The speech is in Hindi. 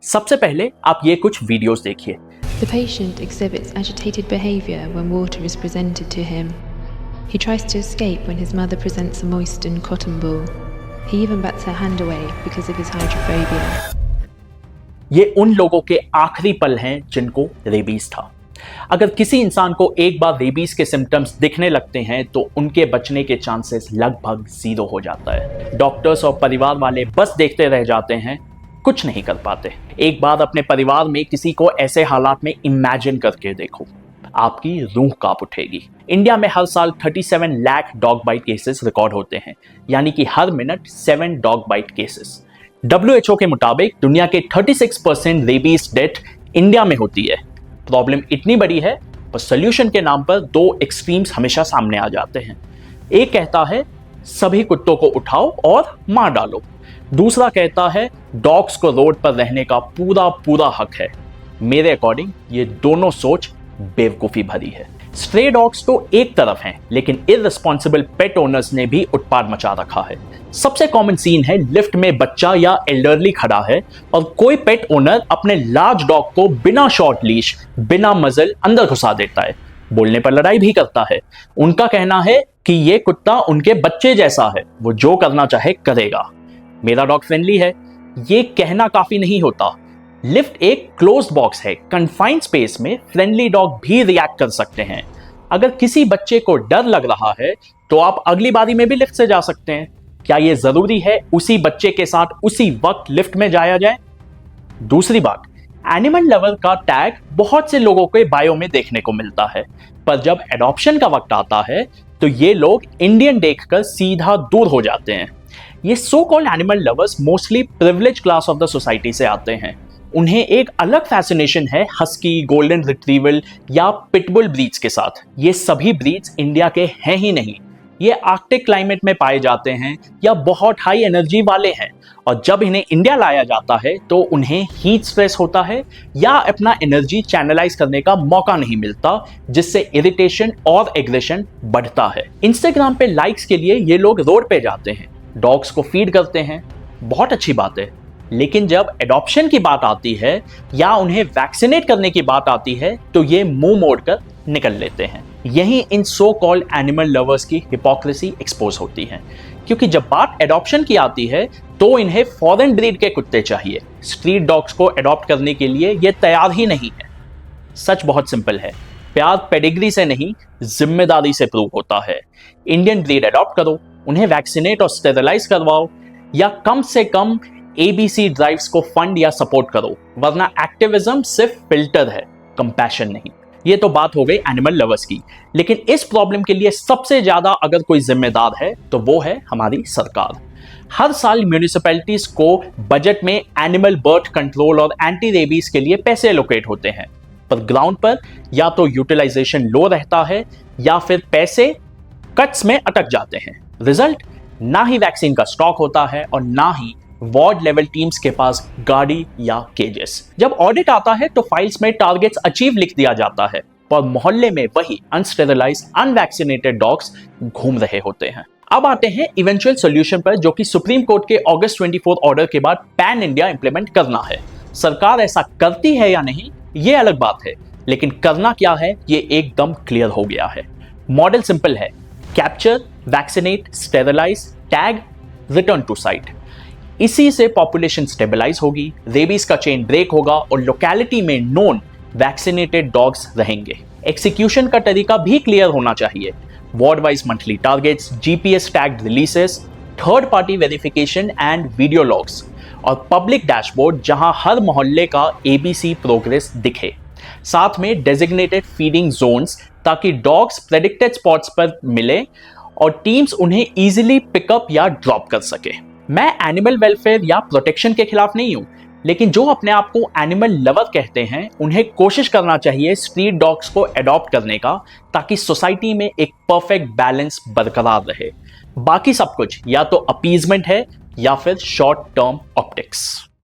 सबसे पहले आप ये कुछ वीडियोस देखिए। The patient exhibits agitated behavior when water is presented to him. He tries to escape when his mother presents a moistened cotton ball. He even bats her hand away because of his hydrophobia. ये उन लोगों के आखिरी पल हैं जिनको रेबीज था। अगर किसी इंसान को एक बार रेबीज के सिम्टम्स दिखने लगते हैं तो उनके बचने के चांसेस लगभग 0 हो जाता है। डॉक्टर्स और परिवार वाले बस देखते रह जाते हैं, कुछ नहीं कर पाते। एक बार अपने परिवार में किसी को ऐसे हालात में इमेजिन करके देखो, आपकी रूह कांप उठेगी। इंडिया में हर साल 37 lakh dog bite cases record होते हैं, यानी कि हर minute 7 dog bite cases. WHO के मुताबिक दुनिया के 36% रेबीज डेथ इंडिया में होती है। प्रॉब्लम इतनी बड़ी है पर सोल्यूशन के नाम पर 2 एक्सट्रीम्स हमेशा सामने आ जाते हैं। एक कहता है सभी कुत्तों को उठाओ और मार डालो, दूसरा कहता है डॉग्स को रोड पर रहने का पूरा हक है। मेरे अकॉर्डिंग ये दोनों सोच बेवकूफी भरी है। स्ट्रे डॉग्स तो एक तरफ हैं, लेकिन इररिस्पॉन्सिबल पेट ओनर्स ने भी उत्पात मचा रखा है। सबसे कॉमन सीन है लिफ्ट में बच्चा या एल्डरली खड़ा है और कोई पेट ओनर अपने लार्ज डॉग को बिना शॉर्ट लीश, बिना मजल अंदर घुसा देता है। बोलने पर लड़ाई भी करता है। उनका कहना है कि ये कुत्ता उनके बच्चे जैसा है, वो जो करना चाहे करेगा। मेरा डॉग फ्रेंडली है, ये कहना काफी नहीं होता। लिफ्ट एक क्लोज्ड बॉक्स है, कन्फाइंड स्पेस में फ्रेंडली डॉग भी रिएक्ट कर सकते हैं। अगर किसी बच्चे को डर लग रहा है तो आप अगली बारी में भी लिफ्ट से जा सकते हैं। क्या यह जरूरी है उसी बच्चे के साथ उसी वक्त लिफ्ट में जाया जाए? दूसरी बात, एनिमल लवर का टैग बहुत से लोगों के बायो में देखने को मिलता है, पर जब एडॉप्शन का वक्त आता है तो ये लोग इंडियन देखकर सीधा दूर हो जाते हैं। ये so called animal lovers mostly privilege class of the society से आते हैं। उन्हें एक अलग फैसिनेशन है हस्की, गोल्डन रिट्रीवल या पिटबुल ब्रीड्स के साथ। ये सभी ब्रीड्स इंडिया के हैं ही नहीं, ये आर्कटिक क्लाइमेट में पाए जाते हैं या बहुत हाई एनर्जी वाले हैं, और जब इन्हें इंडिया लाया जाता है तो उन्हें हीट स्ट्रेस होता है या अपना एनर्जी चैनलाइज करने का मौका नहीं मिलता, जिससे इरिटेशन और एग्रेशन बढ़ता है। इंस्टाग्राम पे लाइक्स के लिए ये लोग रोड पे जाते हैं, डॉग्स को फीड करते हैं, बहुत अच्छी बात है। लेकिन जब एडॉप्शन की बात आती है या उन्हें वैक्सीनेट करने की बात आती है तो ये मुंह मोड़कर निकल लेते हैं। यही इन सो कॉल्ड एनिमल लवर्स की हिपोक्रेसी एक्सपोज होती है, क्योंकि जब बात एडॉप्शन की आती है तो इन्हें फॉरेन ब्रीड के कुत्ते चाहिए। स्ट्रीट डॉग्स को एडॉप्ट करने के लिए ये तैयार ही नहीं है। सच बहुत सिंपल है, प्यार पेडिग्री से नहीं जिम्मेदारी से प्रूव होता है। इंडियन ब्रीड एडॉप्ट करो, उन्हें वैक्सीनेट और स्टेरिलाइज करवाओ, या कम से कम ABC ड्राइव्स को फंड या सपोर्ट करो, वरना एक्टिविज्म सिर्फ फिल्टर है, कंपैशन नहीं। ये तो बात हो गई एनिमल लवर्स की, लेकिन इस प्रॉब्लम के लिए सबसे ज्यादा अगर कोई जिम्मेदार है तो वो है हमारी सरकार। हर साल म्यूनिसिपैलिटीज को बजट में एनिमल बर्थ कंट्रोल और एंटी रेबीज के लिए पैसे एलोकेट होते हैं, पर ग्राउंड पर या तो यूटिलाइजेशन लो रहता है या फिर पैसे कट्स में अटक जाते हैं। रिजल्ट, ना ही वैक्सीन का स्टॉक होता है और ना ही वार्ड लेवल टीम्स के पास गाड़ी या केजेस। जब ऑडिट आता है तो फाइल्स में टारगेट्स अचीव लिख दिया जाता है, पर मोहल्ले में वही अनस्टेरिलाइज्ड अनवैक्सीनेटेड डॉग्स घूम रहे होते हैं। अब आते हैं इवेंचुअल सॉल्यूशन पर, जो कि सुप्रीम कोर्ट के अगस्त 24 ऑर्डर के बाद पैन इंडिया इंप्लीमेंट करना है। सरकार ऐसा करती है या नहीं ये अलग बात है, लेकिन करना क्या है ये एकदम क्लियर हो गया है। मॉडल सिंपल है, capture, vaccinate, sterilise, tag, return to site. इसी से पॉपुलेशन स्टेबलाइज होगी, रेबीज का चेन ब्रेक होगा और लोकेलिटी में नोन वैक्सीनेटेड डॉग्स रहेंगे। एक्सिक्यूशन का तरीका भी क्लियर होना चाहिए, ward wise monthly targets, GPS tagged releases, third party verification and video logs, और पब्लिक डैशबोर्ड जहां हर मोहल्ले का ABC प्रोग्रेस दिखे। साथ में डेजिग्नेटेड फीडिंग जोन्स, ताकि डॉग्स प्रेडिक्टेड स्पॉट्स पर मिले और टीम्स उन्हें इजीली पिकअप या ड्रॉप कर सके। मैं एनिमल वेलफेयर या प्रोटेक्शन के खिलाफ नहीं हूं, लेकिन जो अपने आप को एनिमल लवर कहते हैं उन्हें कोशिश करना चाहिए स्ट्रीट डॉग्स को एडॉप्ट करने का, ताकि सोसाइटी में एक परफेक्ट बैलेंस बरकरार रहे। बाकी सब कुछ या तो अपीजमेंट है या फिर शॉर्ट टर्म ऑप्टिक्स।